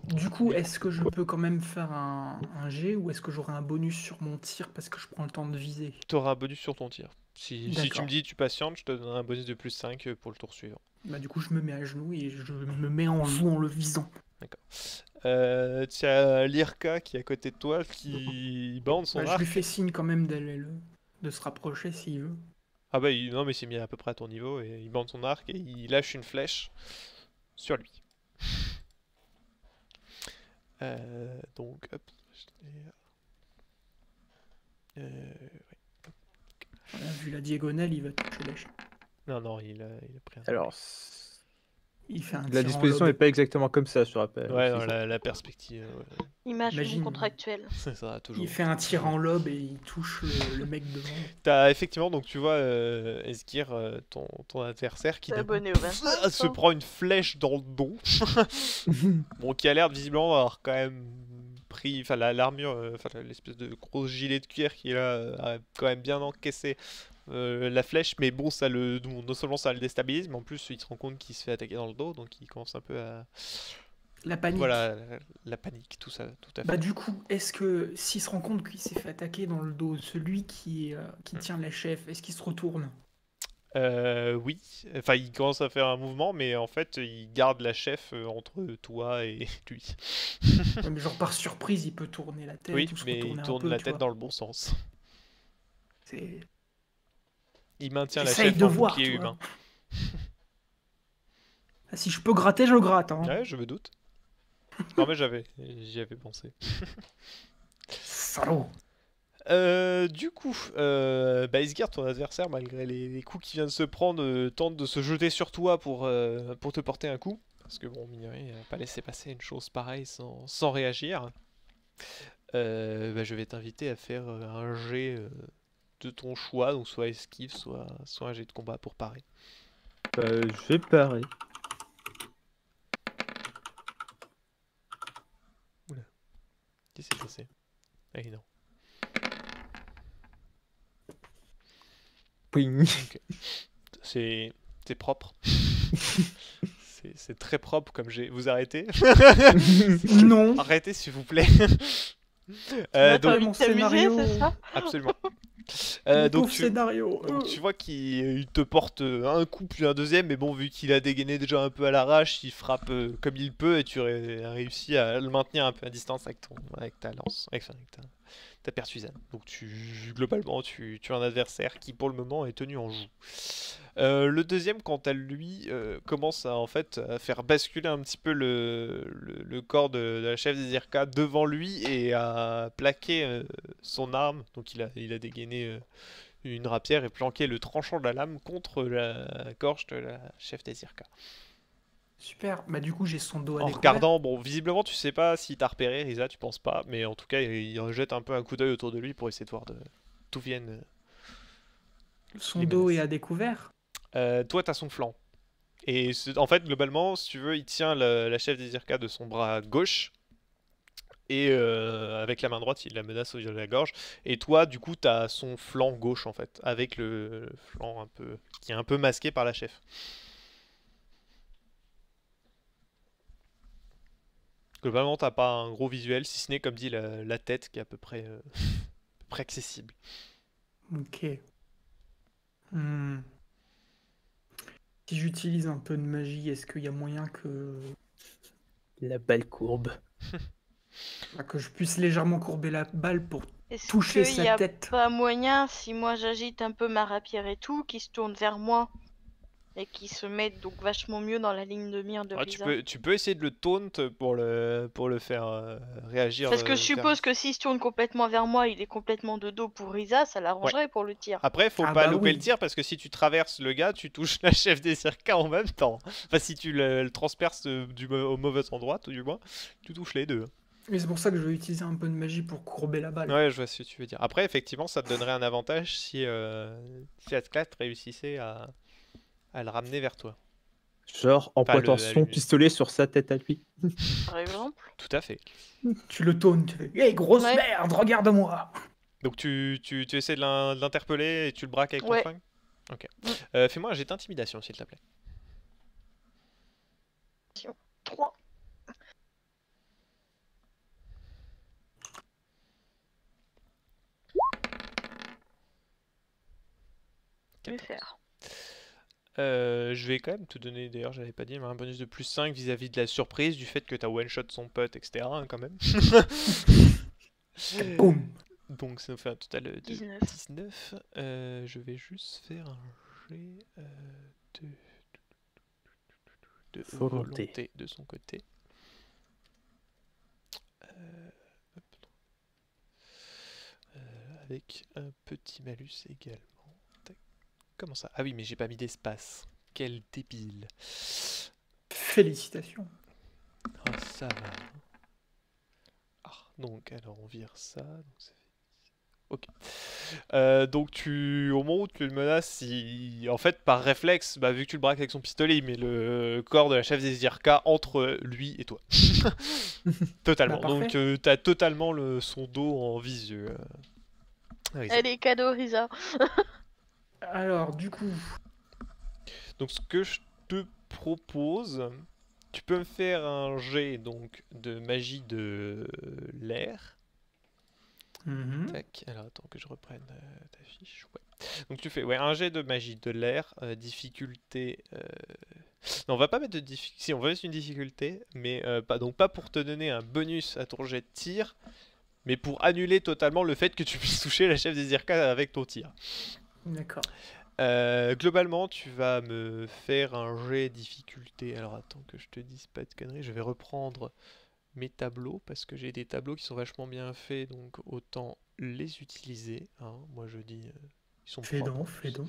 Du coup, est-ce que je peux quand même faire un jet ou est-ce que j'aurai un bonus sur mon tir parce que je prends le temps de viser? T'auras un bonus sur ton tir. Si tu D'accord. me dis tu patientes, je te donnerai un bonus de plus 5 pour le tour suivant. Bah, du coup, je me mets à genoux et je me mets en joue en le visant. Tu as l'Irka qui est à côté de toi, qui bande son Bah, je lui arc. fais signe quand même de se rapprocher s'il veut. Ah bah non mais il s'est mis à peu près à ton niveau et il bande son arc et il lâche une flèche sur lui. Donc hop. Voilà, vu la diagonale, il va toucher la chef. Non, il a pris un... Alors, Il fait un la tir en disposition lobe. n'est pas exactement comme ça, je te rappelle. Ouais, aussi, non, ça. la perspective, ouais. Image non Imagine. contractuelle. Ça sera toujours. Il fait un tir en lobe et il touche le mec devant. T'as effectivement, donc tu vois Esgir, ton adversaire qui T'es d'un coup, abonné au 29, se hein. prend une flèche dans le dos. Bon, qui a l'air visiblement d'avoir quand même pris, enfin l'armure, enfin l'espèce de gros gilet de cuir qu'il a quand même bien encaissé la flèche, mais bon, non seulement ça le déstabilise, mais en plus il se rend compte qu'il se fait attaquer dans le dos, donc il commence un peu à, La panique. voilà, la panique, tout ça, tout à fait. Bah du coup, est-ce que s'il se rend compte qu'il s'est fait attaquer dans le dos, celui qui tient la chef, est-ce qu'il se retourne? Oui, enfin il commence à faire un mouvement, mais en fait il garde la chef entre toi et lui. Ouais, mais genre par surprise, il peut tourner la tête Oui, ou se mais il retourner un tourne peu, la tu tête vois. dans le bon sens. C'est... Il maintient la J'essaye chef de en voir, bouclier tu vois. humain. Ah, si je peux gratter, je gratte, hein. Ouais, je me doute. Non mais j'y avais pensé. Salaud. Du coup, bah, Isgard, ton adversaire, malgré les coups qu'il vient de se prendre, tente de se jeter sur toi pour te porter un coup. Parce que bon, mine de rien, il va pas laisser passer une chose pareille sans réagir. Bah, je vais t'inviter à faire un jet de ton choix, donc soit esquive, soit un jet de combat pour parer. Je vais parer. Qu'est-ce qui s'est passé? Ah non. Pouing. Ok. C'est propre. C'est très propre comme j'ai. Vous arrêtez? Non. Arrêtez s'il vous plaît. T'as Donc envie de t'amuser, c'est ça? absolument. Le Donc pauvre scénario. donc tu vois qu'il te porte un coup puis un deuxième, mais bon, vu qu'il a dégainé déjà un peu à l'arrache, il frappe comme il peut et tu as réussi à le maintenir un peu à distance avec ta lance, avec ta pertuisane. Donc globalement, tu as un adversaire qui pour le moment est tenu en joue. Le deuxième, quant à lui, commence à en fait à faire basculer un petit peu le corps de la chef des Irka devant lui et à plaquer son arme. Donc il a dégainé une rapière et planqué le tranchant de la lame contre la gorge de la chef des Irka. Super. Bah du coup, j'ai son dos à En découvert. regardant, bon, visiblement tu sais pas si t'as repéré Risa, tu penses pas, mais en tout cas il jette un peu un coup d'œil autour de lui pour essayer de voir d'où viennent. Son les dos est menaces. à découvert. Toi t'as son flanc. Et en fait, globalement, si tu veux, il tient la chef des Irka de son bras gauche. Et avec la main droite, il la menace au niveau de la gorge. Et toi, du coup, t'as son flanc gauche, en fait. Avec le flanc un peu qui est un peu masqué par la chef. Globalement, t'as pas un gros visuel, si ce n'est, comme dit, la tête qui est à peu près accessible. Ok. Hmm. Si j'utilise un peu de magie, est-ce qu'il y a moyen La balle courbe. que je puisse légèrement courber la balle pour Est-ce toucher qu'il y sa a tête? pas moyen, si moi j'agite un peu ma rapière et tout, qui se tourne vers moi et qui se met donc vachement mieux dans la ligne de mire de Ouais, Risa? tu peux essayer de le taunt pour le faire réagir Parce que je vers... suppose que s'il se tourne complètement vers moi, il est complètement de dos pour Risa, ça Ouais. l'arrangerait pour le tir. Après, faut Ah pas bah louper le oui. tir parce que si tu traverses le gars, tu touches la chef des circas en même temps. Enfin, si tu le transperces au mauvais endroit, tout du moins, tu touches les deux. Mais c'est pour ça que je vais utiliser un peu de magie pour courber la balle. Ouais, je vois ce que tu veux dire. Après, effectivement, ça te donnerait un avantage si Asclat réussissait à le ramener vers toi. Genre en Enfin, pointant à son lui- pistolet sur sa tête à lui. Par exemple. Tout à fait. Tu le tauntes, tu fais Hé, grosse Ouais. merde, regarde-moi! Donc tu essaies de l'interpeller et tu le braques avec ton Ouais. flingue. Ok. Mm. Fais-moi un jet d'intimidation, s'il te plaît. 3. Je vais faire. Je vais quand même te donner, d'ailleurs, j'avais pas dit, mais un bonus de plus 5 vis-à-vis de la surprise, du fait que t'as one-shot son pote, etc. hein, quand même. Boum! Donc ça nous fait un total de 19. 19. Je vais juste faire un jet de Volonté. volonté de son côté. Hop. Avec un petit malus également. Tac. Comment ça? Ah oui, mais j'ai pas mis d'espace. Quel débile. Félicitations. Ah, ça va. Ah, donc, alors on vire ça. Donc ça fait... Ok. Donc au moment où tu le menaces, en fait, par réflexe, vu que tu le braques avec son pistolet, il met le corps de la chef des IRK entre lui et toi. Totalement. Bah, Donc parfait. t'as totalement son dos en visu. Risa. Allez, cadeau, Risa. Alors, du coup, Donc ce que je te propose, tu peux me faire un jet donc de magie de l'air. Tac, alors attends que je reprenne ta fiche. Ouais. Donc tu fais un jet de magie de l'air, difficulté. Non, on va pas mettre de difficulté. Si, on va mettre une difficulté, mais pas pour te donner un bonus à ton jet de tir, mais pour annuler totalement le fait que tu puisses toucher la chef des IRK avec ton tir. d'accord. Globalement, tu vas me faire un jet difficulté. Alors attends que je te dise pas de conneries, je vais reprendre mes tableaux parce que j'ai des tableaux qui sont vachement bien faits, donc autant les utiliser. Hein. Moi je dis, ils sont Fais propres. donc, fais donc.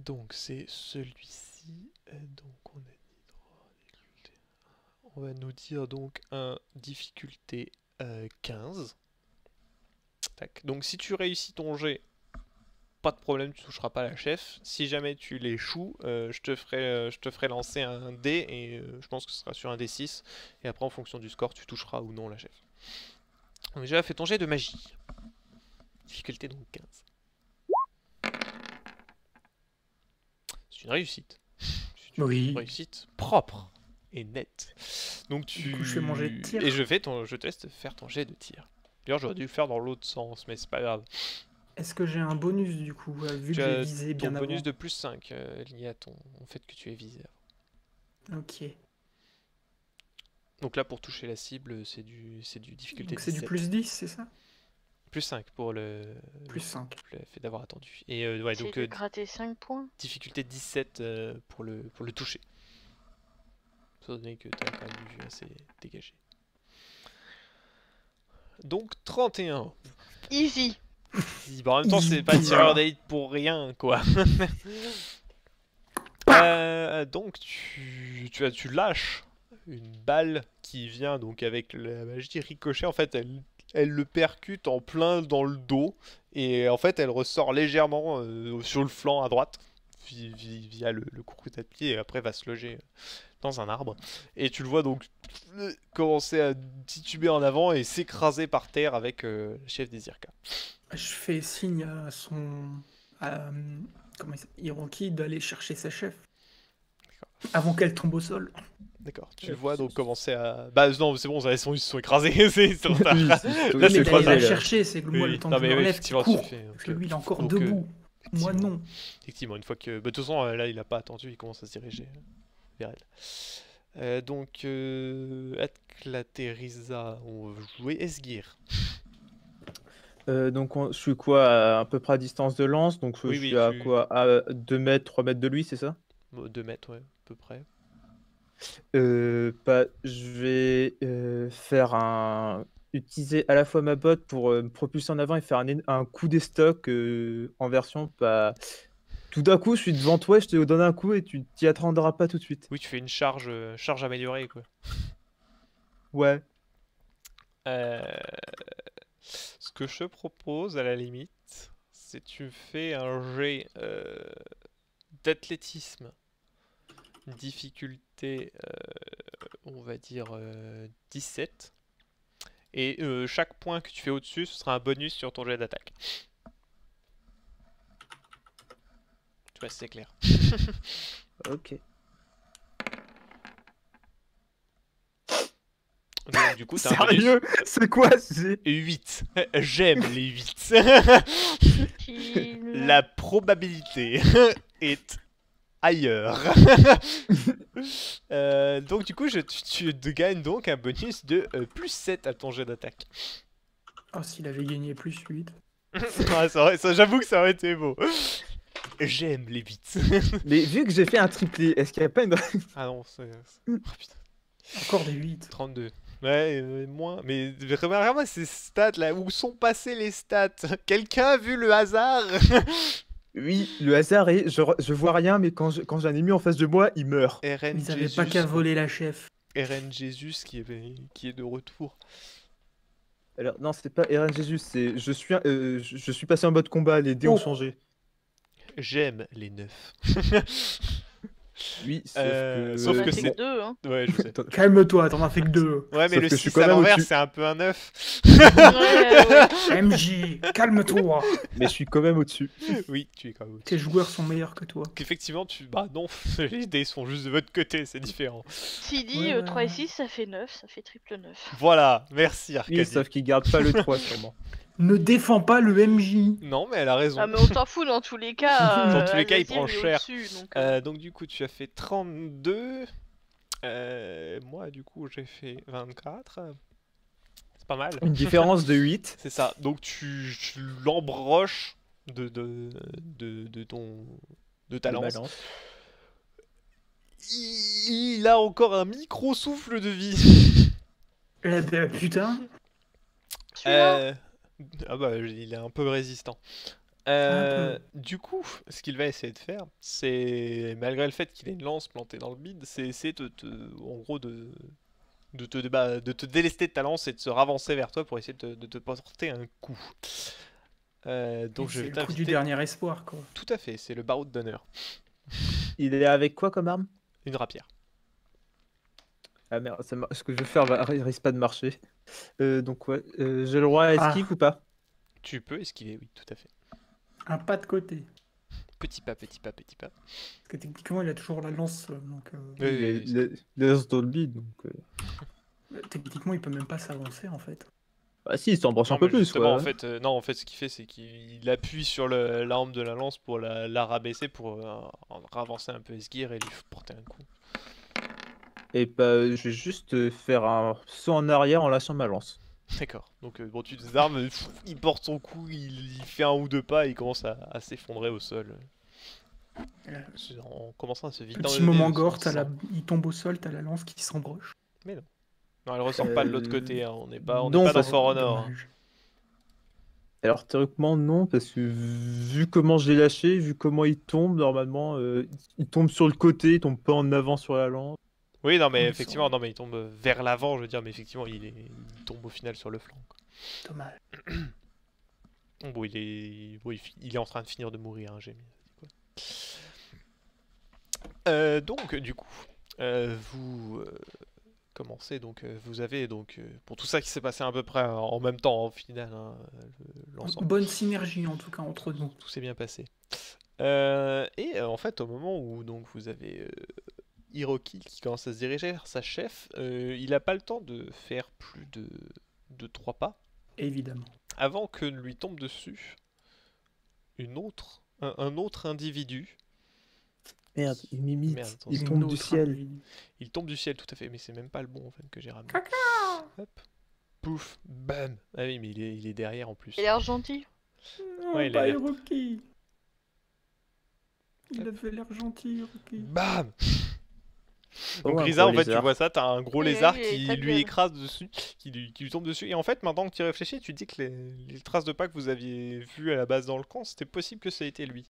Donc c'est celui-ci. Donc on a dit droit, difficulté. On va nous dire donc un difficulté 15. Tac. Donc si tu réussis ton jet, pas de problème, tu toucheras pas la chef. Si jamais tu l'échoues, je te ferai lancer un dé et je pense que ce sera sur un D6. Et après, en fonction du score, tu toucheras ou non la chef. Donc déjà, fais ton jet de magie. Difficulté donc 15. C'est une réussite. C'est une Oui. réussite propre et nette. Donc Du coup, je fais mon jet de tir. Et je te laisse faire ton jet de tir. D'ailleurs, j'aurais dû le faire dans l'autre sens, mais c'est pas grave. Est-ce que j'ai un bonus, du coup, vu que j'ai visé ton bien bonus avant? de plus 5 lié à au fait que tu es visé. Ok. Donc là, pour toucher la cible, c'est du difficulté Donc c'est du 17. plus 10, c'est ça? Plus 5 pour le Plus 5. fait d'avoir attendu. Et ouais, C'est donc de gratter 5 points. difficulté 17 pour le toucher. Étant donné que tu as quand même vu assez dégagé. Donc 31. Easy. Bon, en même temps, c'est pas tireur d'élite pour rien, quoi. Donc tu lâches une balle qui vient donc avec la magie ricochet. En fait, elle le percute en plein dans le dos et en fait, elle ressort légèrement sur le flanc à droite via le coup de pied et après va se loger dans un arbre. Et tu le vois donc commencer à tituber en avant et s'écraser par terre avec le chef des IRK. Je fais signe à Hiroki d'aller chercher sa chef. Avant qu'elle tombe au sol. D'accord, tu le vois donc commencer à... Bah non, c'est bon, ils se sont écrasés, c'est trop tard. Oui, Là, Mais c'est trop d'aller la tard. chercher, c'est que moi, Oui, le temps non, que je mais me oui, relève, tu effectivement, cours. tu fais, Parce que lui, il est encore donc, debout. Moi, effectivement. non. Effectivement, une fois que... Bah, de toute façon, là, il a pas attendu, il commence à se diriger vers elle. Donc, Atlatériza, on va jouer Esgir. Donc je suis quoi, à peu près à distance de lance, donc je Oui, suis oui, à quoi, à 2 mètres, 3 mètres de lui, c'est ça? 2 mètres, ouais, à peu près. Bah, je vais utiliser à la fois ma botte pour me propulser en avant et faire un coup d'estoc en version pas. Tout d'un coup, je suis devant toi, je te donne un coup et tu t'y attendras pas tout de suite. Oui, tu fais une charge améliorée, quoi. Ouais. Euh, Ce que je te propose, à la limite, c'est tu fais un jet d'athlétisme, difficulté, on va dire 17. Et chaque point que tu fais au-dessus, ce sera un bonus sur ton jet d'attaque. Tu vois si c'est clair. Ok. Donc, du coup, t'as un bonus. Sérieux? C'est quoi? 8. J'aime les 8. Qu'il- La probabilité est ailleurs. Donc du coup, tu te gagnes donc un bonus de plus 7 à ton jet d'attaque. Oh, s'il avait gagné plus 8. Ah, j'avoue que ça aurait été beau. J'aime les 8. Mais vu que j'ai fait un triplé, est-ce qu'il n'y a pas une. Ah non, oh, putain, Encore des 8. 32. Ouais, moins. Mais regarde-moi ces stats là. Où sont passées les stats? Quelqu'un a vu le hasard? Oui, le hasard est. Je vois rien, mais quand j'ai un ennemi en face de moi, il meurt. RN Ils avaient Jesus, pas qu'à voler la chef. RN Jesus qui est de retour. Alors, non, c'est pas Eren Jésus, c'est. Je suis passé en mode combat, les dés ont Oh. changé. J'aime les 9. Oui, sauf que On a fait c'est- que 2, hein. Ouais, je sais. Attends, Calme-toi, t'en as fait que 2. Ouais, mais Sauf le que je suis 6 quand à même l'envers, au-dessus. c'est un peu un 9. Ouais. MJ, calme-toi. mais je suis quand même au-dessus. Oui, tu es quand même Tes joueurs sont meilleurs que toi. Donc effectivement, bah non, les dés sont juste de votre côté, c'est différent. S'il dit Ouais, ouais, 3 et ouais. 6, ça fait 9, ça fait triple 9. Voilà, merci Oui, Arcadie. sauf qu'il garde pas le 3 sûrement. Ne défends pas le MJ. Non, mais elle a raison. Ah, mais on s'en fout dans tous les cas. Dans tous les cas, il Azazir prend est cher. au-dessus, donc, Donc du coup, tu as fait 32. Moi, du coup, j'ai fait 24. C'est pas mal. Une différence de 8. C'est ça. Donc tu l'embroches de ta de lance. balance. Il a encore un micro souffle de vie. Eh ben putain. celui-là. Ah bah il est un peu résistant. Un Du coup, ce qu'il va essayer de faire, c'est malgré le fait qu'il ait une lance plantée dans le bide, c'est essayer en gros de te délester de ta lance et de se ravancer vers toi pour essayer de te porter un coup. Donc je C'est vais le coup du t'inviter. dernier espoir, quoi. Tout à fait, c'est le baroud d'honneur, Il est avec quoi comme arme? une rapière. Ah merde, ce que je vais faire risque pas de marcher. Donc ouais, j'ai le droit à esquive ou pas? Tu peux esquiver, oui, tout à fait. Un pas de côté. Petit pas, petit pas, petit pas. Parce que techniquement, il a toujours la lance. Donc, Oui, Il est dans le bide, donc. techniquement, il peut même pas s'avancer, en fait. Bah si, il s'embranche Non, un peu mais plus, justement, quoi. en fait, ce qu'il fait, c'est qu'il appuie sur l'arme de la lance pour la rabaisser, pour avancer un peu Esgir et lui porter un coup. Et bah, je vais juste faire un saut en arrière en lâchant ma lance. D'accord. Donc, bon, tu désarmes, il porte son coup, il fait un ou deux pas, et il commence à s'effondrer au sol. En commençant à se vider. Petit moment gore, il tombe au sol, t'as la lance qui s'embroche. Non, elle ressort pas de l'autre côté, hein. On n'est pas non, dans parce- For Honor. Hein. Dommage. Alors théoriquement non, parce que vu comment je l'ai lâché, vu comment il tombe, normalement, il tombe sur le côté, il tombe pas en avant sur la lance. Oui, non, mais Ils effectivement, sont- non, mais il tombe vers l'avant, je veux dire, mais effectivement, il tombe au final sur le flanc, quoi. Dommage. Bon, il est en train de finir de mourir, hein, j'ai mis. Donc, du coup, vous commencez, donc, vous avez, donc, pour tout ça qui s'est passé à peu près en même temps, au final, hein, l'ensemble, Bonne synergie, en tout cas, entre nous. tout s'est bien passé. En fait, au moment où donc, vous avez Hiroki qui commence à se diriger vers sa chef. Il n'a pas le temps de faire plus de 3 pas Évidemment. avant que ne lui tombe dessus un autre individu. Merde, il m'imite. Merde, attends, Il c'est- tombe Une du autre ciel. individu. Il tombe du ciel, tout à fait, mais c'est même pas le bon en fait que j'ai ramené. Caca. Hop, pouf, bam. Ah oui, mais il est derrière en plus. Il a l'air gentil. Non, Ouais, il a pas l'air- Hiroki. Il avait l'air gentil, Hiroki. Bam. Oh, Donc un Risa, gros en fait, tu lézard. vois ça, t'as un gros Oui, lézard oui, qui ta lui gueule. écrase dessus, qui lui tombe dessus. Et en fait, maintenant que tu y réfléchis, tu te dis que les traces de pas que vous aviez vues à la base dans le camp, c'était possible que ça ait été lui.